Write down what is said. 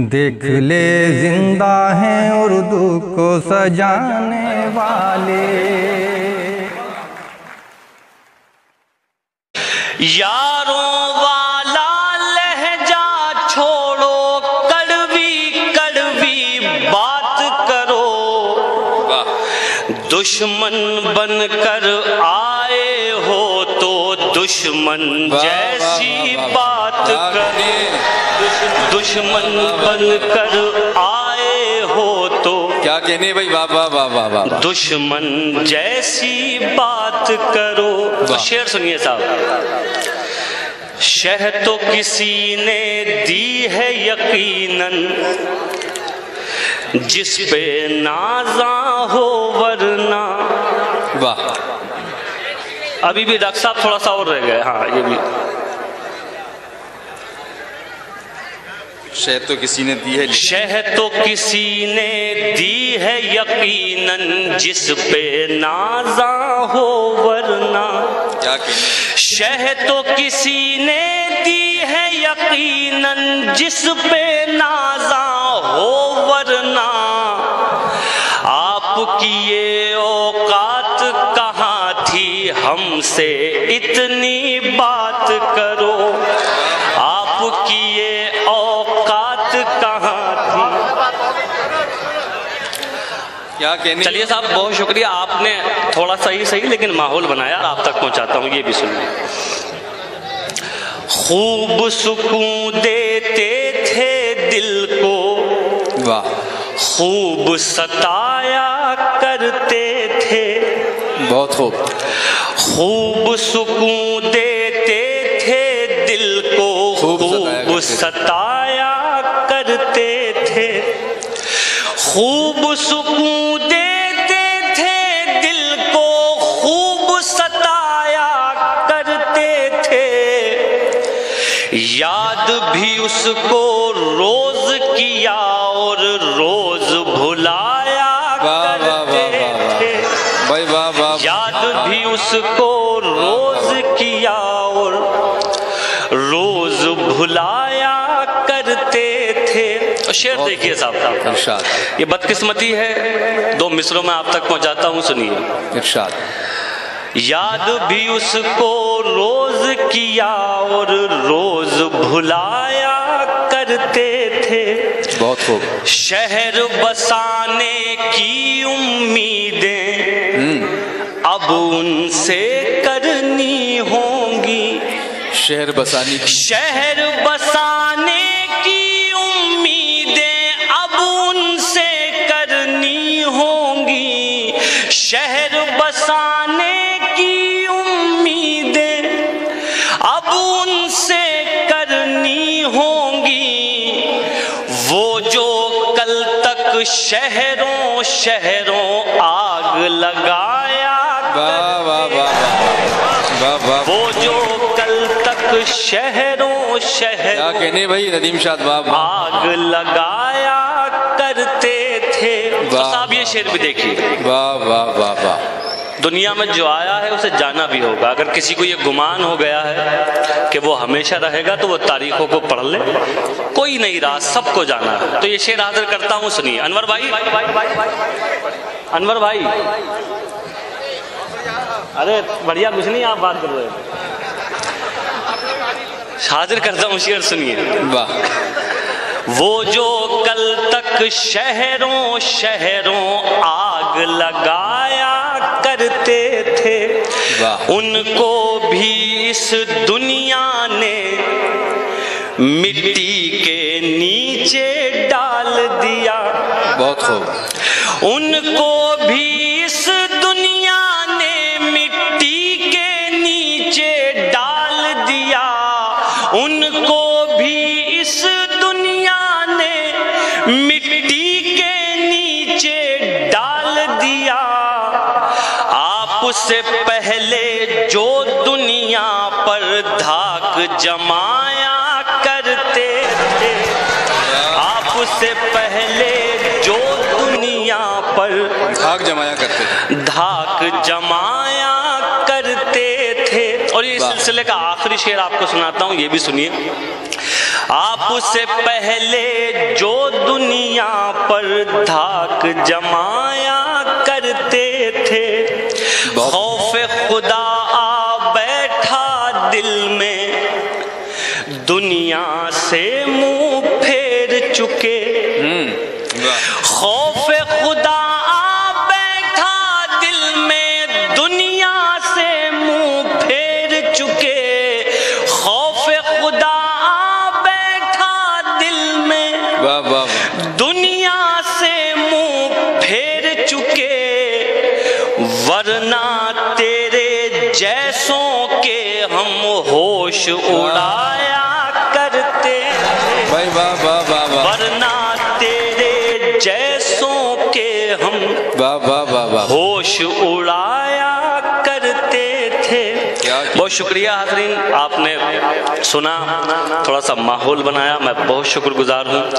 دیکھ لے زندہ ہیں اردو کو سجانے والے. یاروں والا لہجہ چھوڑو، کڑوی کڑوی بات کرو. دشمن بن کر آئے ہو تو دشمن جیسی بات کرو. دشمن بن کر آئے ہو تو کیا کہنے بھائی، واہ واہ واہ واہ واہ، دشمن جیسی بات کرو. تو شعر سنیے صاحب. شہ تو کسی نے دی ہے یقیناً، جس پہ نازاں ہو ورنہ. واہ، ابھی بھی ڈاکٹر صاحب تھوڑا سا اور رہ گئے. ہاں یہ بھی. شہ تو کسی نے دی ہے، شہ تو کسی نے دی ہے یقیناً، جس پہ نازاں ہو ورنہ. کیا کہنے. شہ تو کسی نے دی ہے یقیناً، جس پہ نازاں ہو ورنہ. آپ کی یہ اوقات کہاں تھی، ہم سے اتنی بات کرو. آپ کی یہ اوقات کہاں تھی. کیا کہنے. چلیے صاحب بہت شکریہ، آپ نے تھوڑا سا ہی صحیح لیکن ماحول بنایا، آپ تک پہنچاتا ہوں. یہ بھی سنیے. خوب سکون دیتے تھے دل کو، واہ، خوب ستایا کرتے تھے. بہت خوب. خوب سکون دیتے تھے دل کو، خوب ستایا کرتے تھے. خوب سکون دیتے تھے دل کو، خوب ستایا کرتے تھے. یاد بھی اس کو روز کیا اور روز بھلایا کرتے تھے. یاد بھی اس کو روز کیا اور روز بھلایا کرتے تھے. شعر دیکھیے صاحب. ارشاد. یہ بدقسمتی ہے، دو مصروں میں آپ تک پہنچاتا ہوں، سنیے. ارشاد. یاد بھی اس کو روز کیا اور روز بھلایا کرتے تھے. بہت خوب. شہر بسانے کی امیدیں اب ان سے کرنی ہوں گی. شہر بسانی کی. شہر بسانے کی امیدیں اب ان سے کرنی ہوں گی. شہر بسانے کی امیدیں اب ان سے کرنی ہوں گی. وہ جو کل تک شہروں شہروں آگ لگایا کرتے، وہ جو کل تک شہروں شہروں کیا کہنے بھائی ندیم شاہ باب آگ لگایا کرتے تھے. تو صاحب یہ شعر بھی دیکھیے. واہ واہ واہ واہ. دنیا میں جو آیا ہے اسے جانا بھی ہوگا. اگر کسی کو یہ گمان ہو گیا ہے کہ وہ ہمیشہ رہے گا تو وہ تاریخوں کو پڑھ لے. کوئی نہیں رہا، سب کو جانا ہے. تو یہ شعر حاضر کرتا ہوں، سنیے. انور بھائی، انور بھائی، ارے بڑھیا کچھ نہیں، آپ بات کر رہے ہیں. حاضر کرتا ہوں شعر، سنیے. واہ. وہ جو کل تک شہروں شہروں آگ لگایا کرتے تھے، ان کو بھی اس دنیا نے مٹی کے نیچے ڈال دیا. بہت خوب. ان کو بھی اس دنیا نے مٹی کے نیچے ڈال دیا. ان کو بھی اس دنیا نے مٹی کے نیچے ڈال دیا. آپ سے پہلے جو دنیا پر دھاک جمایا کرتے تھے، آپ سے پہلے جو دنیا پر دھاک جمایا کرتے تھے، دھاک جمایا کرتے تھے. اور یہ سلسلے کا آخری شعر آپ کو سناتا ہوں، یہ بھی سنیے. آپ سے پہلے جو دنیا پر دھاک جمایا کرتے تھے، خوف خدا آ بیٹھا دل میں، دنیا سے منہ پھیر چکے۔ خوف خدا آ بیٹھا دل میں، دنیا سے منہ پھیر چکے۔ خوف خدا آ بیٹھا دل میں، دنیا سے منہ پھیر چکے، ورنہ تیرے جیسوں کے ہم ہوش اڑایا کرتے تھے، ورنہ تیرے جیسوں کے ہم ہوش اڑایا کرتے تھے۔ بہت شکریہ حاضرین، آپ نے سنا، تھوڑا سا ماحول بنایا، میں بہت شکر گزار ہوں۔